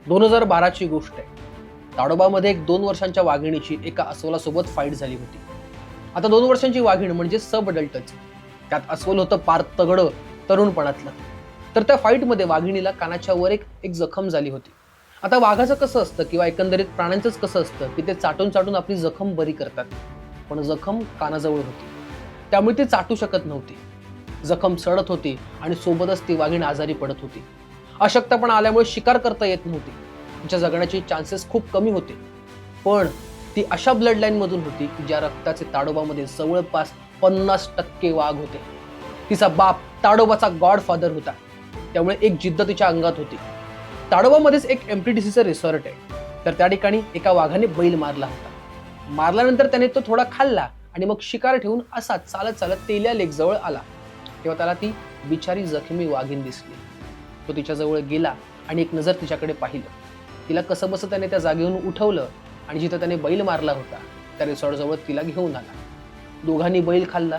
2012 ची गोष्ट आहे. ताडोबामध्ये एक 2 वर्षांच्या वाघिणीची एका अस्वलासोबत फाईट झाली होती. आता 2 वर्षांची वाघीण म्हणजे सब अडल्टच. त्यात अस्वल होतं पार तगडं तरुणपणातलं. तर त्या फाईटमध्ये वाघिणीला कानाच्या वर एक जखम झाली होती. आता वाघाचं कसं असतं किंवा एकंदरीत प्राण्यांचंच कसं असतं की ते चाटून चाटून आपली जखम बरी करतात, पण जखम कानाजवळ होती त्यामुळे ती चाटू शकत नव्हती. जखम सडत होती आणि सोबतच ती वाघीण आजारी पडत होती. अशक्तपणा आल्यामुळे शिकार करता येत नव्हती. तिच्या जगण्याचे चान्सेस खूप कमी होते. पण ती अशा ब्लड लाईन मधून होती की ज्या रक्ताचे ताडोबामध्ये जवळपास 50% वाघ होते. तिचा बाप ताडोबाचा गॉडफादर होता, त्यामुळे एक जिद्द तिच्या अंगात होती. ताडोबामध्येच एक एमटीडीसीचं रिसॉर्ट आहे. तर त्या ठिकाणी एका वाघाने बैल मारला होता. मारल्यानंतर त्याने तो थोडा खाल्ला आणि मग शिकार ठेवून असा चालत चालत तेल्या लेक जवळ आला. तेव्हा त्याला ती बिचारी जखमी वाघीण दिसली. तो तिच्याजवळ गेला आणि एक नजर तिच्याकडे पाहिलं. तिला कसं बसं त्याने त्या जागेहून उठवलं आणि जिथं त्याने बैल मारला होता त्या रिसॉर्ट जवळ तिला घेऊन आला. दोघांनी बैल खाल्ला.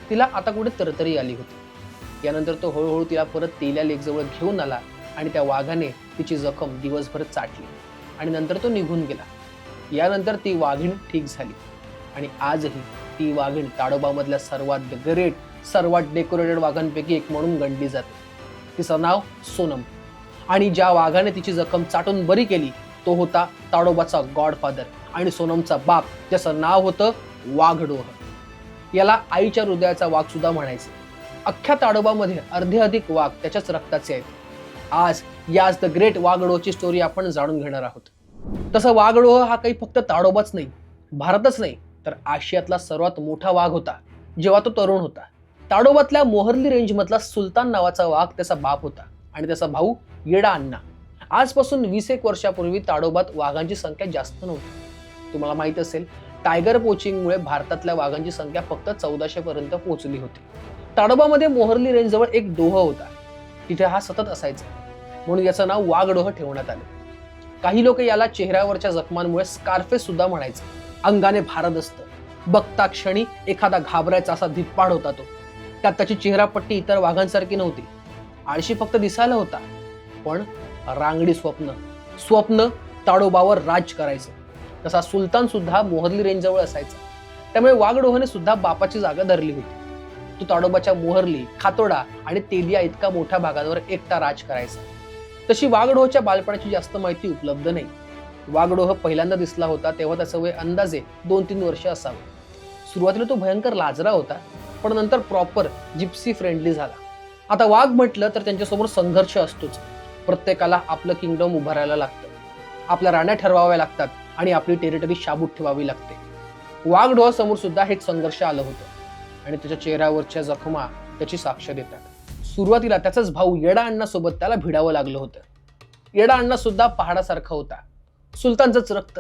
तिला आता कुठे तरतरी आली होती. यानंतर तो हळूहळू तिला परत तेल्या लेक जवळ घेऊन आला आणि त्या वाघाने तिची जखम दिवसभर चाटली आणि नंतर तो निघून गेला. यानंतर ती वाघीण ठीक झाली आणि आजही ती वाघीण ताडोबामधल्या सर्वात ग्रेट, सर्वात डेकोरेटेड वाघांपैकी एक म्हणून गणली जाते. तिचं नाव सोनम आणि ज्या वाघाने तिची जखम चाटून बरी केली तो होता ताडोबाचा गॉडफादर आणि सोनमचा बाप, ज्याचं नाव होतं वाघडोह. याला आईच्या हृदयाचा वाघ सुद्धा म्हणायचे. अख्ख्या ताडोबामध्ये अर्धे अधिक वाघ त्याच्याच रक्ताचे आहेत. आज याच द ग्रेट वाघडोहची स्टोरी आपण जाणून घेणार आहोत. तसं वाघडोह हा काही फक्त ताडोबाच नाही, भारतच नाही, तर आशियातला सर्वात मोठा वाघ होता जेव्हा तो तरुण होता. ताडोबातल्या मोहर्ली रेंज मधला सुलतान नावाचा वाघ त्याचा बाप होता आणि त्याचा भाऊ येडा अण्णा. आजपासून 20 वर्षापूर्वी ताडोबात वाघांची संख्या जास्त नव्हती. तुम्हाला माहित असेल, टायगर पोचिंगमुळे भारतातल्या वाघांची संख्या फक्त 1400 पर्यंत पोहोचली होती. ताडोबामध्ये मोहर्ली रेंज जवळ एक डोह होता. तिथे हा सतत असायचा, म्हणून याचं नाव वाघडोह ठेवण्यात आलं. काही लोक याला चेहऱ्यावरच्या जखमांमुळे स्कारफेस सुद्धा म्हणायचे. अंगाने भारत असतं, बघता क्षणी एखादा घाबरायचा असा धिप्पाड होता तो. त्यात त्याची चेहरापट्टी इतर वाघांसारखी नव्हती. आळशी फक्त दिसायला होता, पण रांगडी स्वप्न ताडोबावर राज करायचं. तसा सुलतान सुद्धा मोहर्ली रेंज जवळ असायचा. त्यामुळे वाघडोहने सुद्धा बापाची जागा धरली होती. तो ताडोबाच्या मोहर्ली, खातोडा आणि तेलिया इतका मोठ्या भागांवर एकटा राज करायचा. तशी वाघडोहच्या बालपणाची जास्त माहिती उपलब्ध नाही. वाघडोह पहिल्यांदा दिसला होता तेव्हा त्याचं वय अंदाजे 2-3 वर्ष असावं. सुरुवातीला तो भयंकर लाजरा होता, पण नंतर प्रॉपर जिप्सी फ्रेंडली झाला. आता वाघ म्हटलं तर त्यांच्यासमोर संघर्ष असतोच. प्रत्येकाला आपलं किंगडम उभारायला लागतं, आपल्या राण्या ठरवाव्या लागतात आणि आपली टेरिटरी शाबूत ठेवावी लागते. वाघडोहासमोर सुद्धा हे संघर्ष आलं होतं आणि त्याच्या चेहऱ्यावरच्या जखमा त्याची साक्ष देतात. सुरुवातीला त्याचाच भाऊ येडा अण्णा सोबत त्याला भिडावं लागलं होतं. येडा अण्णा सुद्धा पहाडासारखा होता. सुलतानचंच रक्त,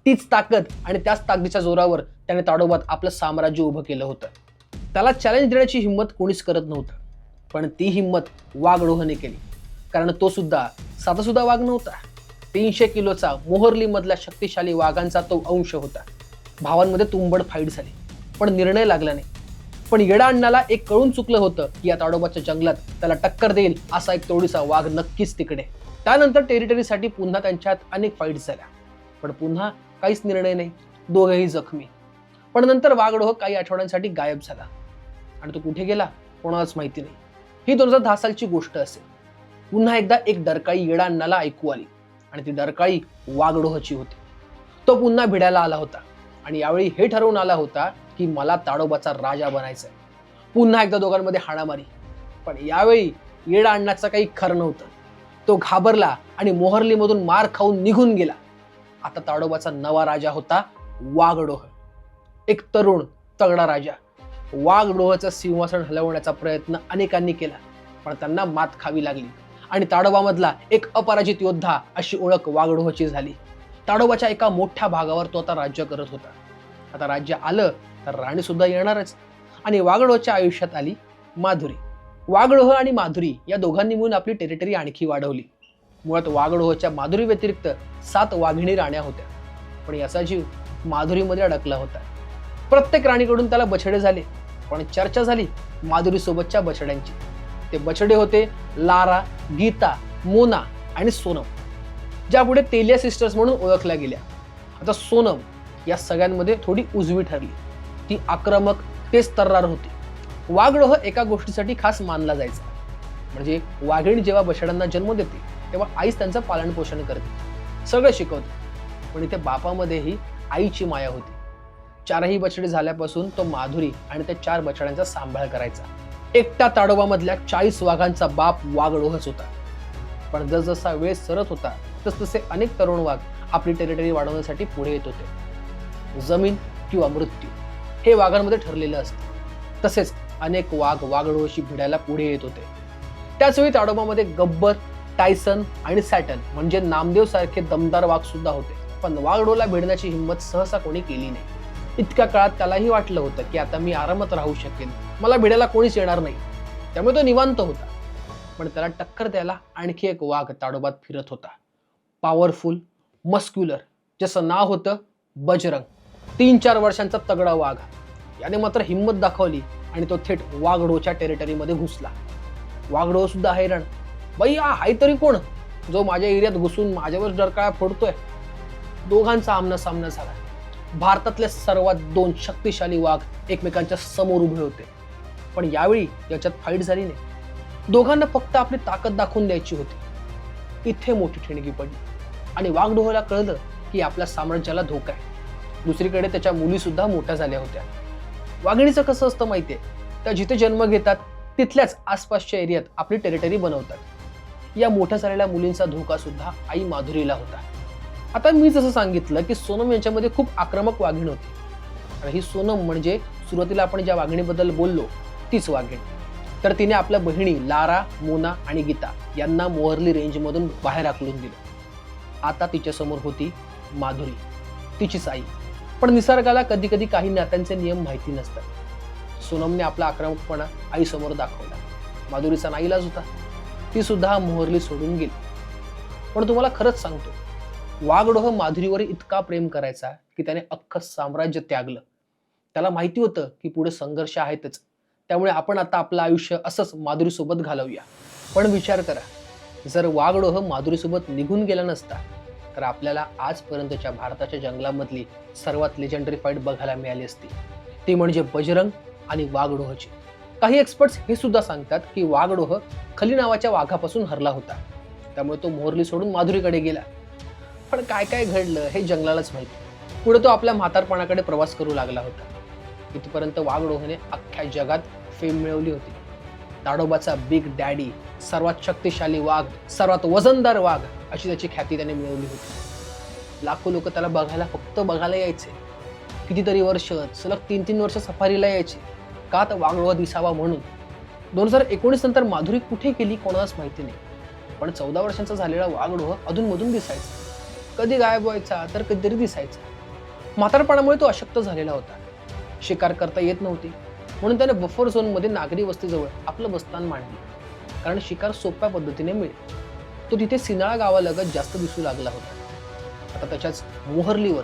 तीच ताकद आणि त्याच ताकदीच्या जोरावर त्याने ताडोबात आपलं साम्राज्य उभं केलं होतं. त्याला चॅलेंज देण्याची हिंमत कोणीच करत नव्हतं, पण ती हिंमत वाघडोहने केली. कारण तो सुद्धा साधा वाघ नव्हता. 300 किलोचा मोहर्ली मधल्या शक्तिशाली वाघांचा तो अंश होता. भावांमध्ये तुंबड फाईट झाली, पण निर्णय लागला नाही. पण येडा अण्णाला एक कळून चुकलं होतं की या ताडोबाच्या जंगलात त्याला टक्कर देईल असा एक तोडीचा वाघ नक्कीच तिकडे. त्यानंतर टेरिटरीसाठी पुन्हा त्यांच्यात अनेक फाईट झाल्या, पण पुन्हा काहीच निर्णय नाही. दोघेही जखमी. पण नंतर वाघडोह काही आठवड्यांसाठी गायब झाला आणि तो कुठे गेला कोणालाच माहिती नाही. ही 2010 सालची गोष्ट असेल. पुन्हा एकदा एक डरकाळी येडा अण्णाला ऐकू आली आणि ती डरकाळी वाघडोहची होती. तो पुन्हा भिडायला आला होता आणि यावेळी हे ठरवून आला होता की मला ताडोबाचा राजा बनायचंय. पुन्हा एकदा दोघांमध्ये हाणामारी, पण यावेळी येडा अण्णाचं काही खरं नव्हतं. तो घाबरला आणि मोहर्ली मधून मार खाऊन निघून गेला. आता ताडोबाचा नवा राजा होता वाघडोह, एक तरुण तगडा राजा. वाघडोहचं सिंहासन हलवण्याचा प्रयत्न अनेकांनी केला, पण त्यांना मात खावी लागली आणि ताडोबामधला एक अपराजित योद्धा अशी ओळख वाघडोहची झाली. ताडोबाच्या एका मोठ्या भागावर तो आता राज्य करत होता. आता राज्य आलं तर राणी सुद्धा येणारच आणि वाघडोहच्या आयुष्यात आली माधुरी. वाघडोह आणि माधुरी या दोघांनी मिळून आपली टेरिटरी आणखी वाढवली. मुळात वाघडोहच्या माधुरी व्यतिरिक्त 7 वाघिणी राण्या होत्या, पण याचा जीव माधुरीमध्ये अडकला होता. प्रत्येक राणीकडून त्याला बछडे झाले, पण चर्चा झाली माधुरी सोबतच्या बछड्यांची. ते बछडे होते लारा, गीता, मोना आणि सोनम. ज्या पुढे तेलिया सिस्टर्स म्हणून ओळखल्या गेल्या. आता सोनम या सगळ्यांमध्ये थोडी उजवी ठरली. ती आक्रमक, तेच तर्रार होती. वाघडोह एका गोष्टीसाठी खास मानला जायचा, म्हणजे वाघीण जेव्हा बछड्यांना जन्म देते तेव्हा आईच त्यांचं पालन पोषण करते, सगळं शिकवते. पण इथे बापामध्येही आईची माया होती. 4ही बछडी झाल्यापासून तो माधुरी आणि त्या 4 बछड्यांचा सांभाळ करायचा. एकटा ताडोबामधल्या 40 वाघांचा बाप वाघडोहच होता. पण जसजसा वेळ सरत होता तसतसे अनेक तरुण वाघ आपली टेरिटरी वाढवण्यासाठी पुढे येत होते. जमीन किंवा मृत्यू हे वाघांमध्ये ठरलेलं असतं. तसेच अनेक वाघ वाघडोहाशी भिडायला पुढे येत होते. त्याचवेळी ताडोबामध्ये गब्बर, टायसन आणि सॅटन म्हणजे नामदेव सारखे दमदार वाघ सुद्धा होते. पण वाघडोला भिडण्याची हिंमत सहसा कोणी केली नाही. इतक्या काळात त्यालाही वाटलं होतं की आता मी आरामात राहू शकेन, मला भिडायला कोणीच येणार नाही. त्यामुळे तो निवांत होता. पण त्याला टक्कर द्यायला आणखी एक वाघ ताडोबात फिरत होता. पॉवरफुल, मस्क्युलर, ज्याचं नाव होतं बजरंग. 3-4 वर्षांचा तगडा वाघ. याने मात्र हिंमत दाखवली आणि तो थेट वाघडोच्या टेरिटरीमध्ये घुसला. वाघडो सुद्धा हैराण, बाई हाय तरी कोण जो माझ्या एरियात घुसून माझ्यावर डरकाळा फोडतोय. दोघांचा आमनासामना झाला. भारतातले सर्वात 2 शक्तिशाली वाघ एकमेकांच्या समोर उभे होते. पण यावेळी याच्यात फाईट झाली नाही. दोघांना फक्त आपली ताकद दाखवून द्यायची होती. इथे मोठी ठिणगी पडली आणि वाघडोहाला कळलं की आपल्या साम्राज्याला धोका आहे. दुसरीकडे त्याच्या मुली सुद्धा मोठ्या झाल्या होत्या. वाघिणीचं कसं असतं माहितीये, त्या जिथे जन्म घेतात तिथल्याच आसपासच्या एरियात आपली टेरिटरी बनवतात. या मोठ्या झालेल्या मुलींचा धोका सुद्धा आई माधुरीला होता. आता मी जसं सांगितलं की सोनम यांच्यामध्ये खूप आक्रमक वाघीण होती. आणि ही सोनम म्हणजे सुरुवातीला आपण ज्या वाघिणीबद्दल बोललो तीच वाघीण. तर तिने आपल्या बहिणी लारा, मोना आणि गीता यांना मोहरली रेंजमधून बाहेर हाकलून दिलं. आता तिच्यासमोर होती माधुरी, तिचीच आई. पण निसर्गाला कधी कधी काही नात्यांचे नियम माहिती नसतात. सोनमने आपला आक्रमकपणा आईसमोर दाखवला. माधुरीचा नाईलाज होता, ती सुद्धा मोहरली सोडून गेली. पण तुम्हाला खरंच सांगतो, वाघडोह माधुरीवर इतका प्रेम करायचा की त्याने अख्खं साम्राज्य त्यागलं. त्याला माहिती होतं की पुढे संघर्ष आहेतच, त्यामुळे आपण आता आपलं आयुष्य असंच माधुरीसोबत घालवूया. पण विचार करा, जर वाघडोह माधुरीसोबत निघून गेला नसता तर आपल्याला आजपर्यंतच्या भारताच्या जंगलामधली सर्वात लेजेंडरी फाईट बघायला मिळाली असती. ती म्हणजे बजरंग आणि वाघडोहची. काही एक्सपर्ट्स हे सुद्धा सांगतात की वाघडोह खली नावाच्या वाघापासून हरला होता, त्यामुळे तो मोहरली सोडून माधुरीकडे गेला. पण काय काय घडलं हे जंगलालाच माहिती. पुढे तो आपल्या म्हातारपणाकडे प्रवास करू लागला होता. इथपर्यंत वाघडोहने अख्ख्या जगात फेम मिळवली होती. ताडोबाचा बिग डॅडी, सर्वात शक्तिशाली वाघ, सर्वात वजनदार वाघ अशी त्याची ख्याती त्याने मिळवली होती. लाखो लोक त्याला फक्त बघायला यायचे. कितीतरी वर्ष, सलग 3-3 वर्ष सफारीला यायचे. का तर वाघडोह दिसावा म्हणून. 2019 नंतर माधुरी कुठे गेली कोणालाच माहिती नाही. पण 14 वर्षांचा झालेला वाघडोह अधूनमधून दिसायचा. कधी गायब व्हायचा तर कधीतरी दिसायचा. म्हातारपणामुळे तो अशक्त झालेला होता. शिकार करता येत नव्हती, म्हणून त्याने बफर झोनमध्ये नागरी वस्तीजवळ आपलं बस्तान मांडलं. कारण शिकार सोप्या पद्धतीने मिळेल. तो तिथे सिनाळा गावालगत जास्त दिसू लागला होता. आता त्याच्याच मोहरलीवर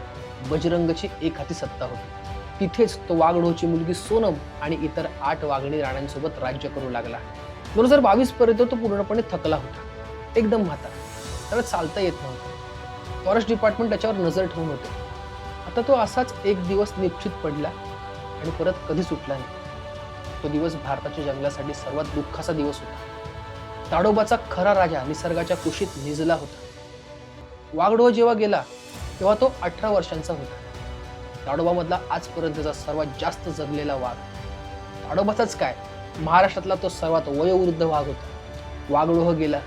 बजरंगची एक हाती सत्ता होती. तिथेच तो वाघडोहची मुलगी सोनम आणि इतर 8 वाघिणी राण्यांसोबत राज्य करू लागला. 2022 पर्यंत तो पूर्णपणे थकला होता, एकदम म्हातारा. त्याला चालता येत नव्हतं. फॉरेस्ट डिपार्टमेंट त्याच्यावर नजर ठेवून होते. आता तो असाच एक दिवस निश्चित पडला आणि परत कधी सुटला नाही. तो दिवस भारताच्या जंगलासाठी सर्वात दुःखाचा दिवस होता. ताडोबाचा खरा राजा निसर्गाच्या कुशीत निजला होता. वाघडोह जेव्हा गेला तेव्हा तो 18 वर्षांचा होता. ताडोबामधला आजपर्यंतचा सर्वात जास्त जगलेला वाघ. ताडोबाचाच काय, महाराष्ट्रातला तो सर्वात वयोवृद्ध वाघ होता. वाघडोह गेला,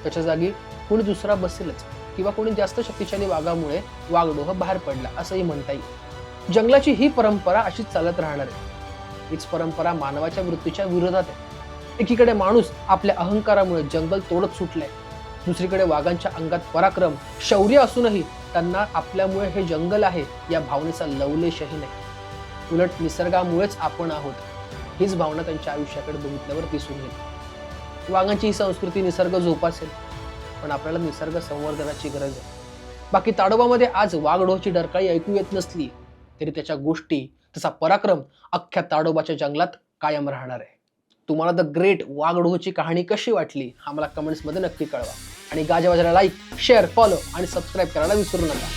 त्याच्या जागी कोणी दुसरा बसेलच किंवा कोणी जास्त शक्तिशाली वाघामुळे वाघडोह बाहेर पडला असंही म्हणता येईल. जंगलाची ही परंपरा अशीच चालत राहणार आहे. हीच परंपरा मानवाच्या मृत्यूच्या विरोधात आहे. एकीकडे माणूस आपल्या अहंकारामुळे जंगल तोडत सुटलाय, दुसरीकडे वाघांच्या अंगात पराक्रम, शौर्य असूनही त्यांना आपल्यामुळे हे जंगल आहे या भावनेचा लवलेशही नाही. उलट निसर्गामुळेच आपण आहोत हीच भावना त्यांच्या आयुष्याकडे बघितल्यावर दिसून येते. वाघांची ही संस्कृती निसर्ग जोपासेल, पण आपल्याला निसर्ग संवर्धनाची गरज आहे. बाकी ताडोबामध्ये आज वाघडोहची डरकाळी ऐकू येत नसली तरी त्याच्या गोष्टी, त्याचा पराक्रम अख्ख्या ताडोबाच्या जंगलात कायम राहणार आहे. तुम्हाला द ग्रेट वाघडूची कहाणी कशी वाटली हा मला कमेंट्समध्ये नक्की कळवा. आणि गाजावाजाला लाईक, शेअर, फॉलो आणि सबस्क्राईब करायला विसरू नका.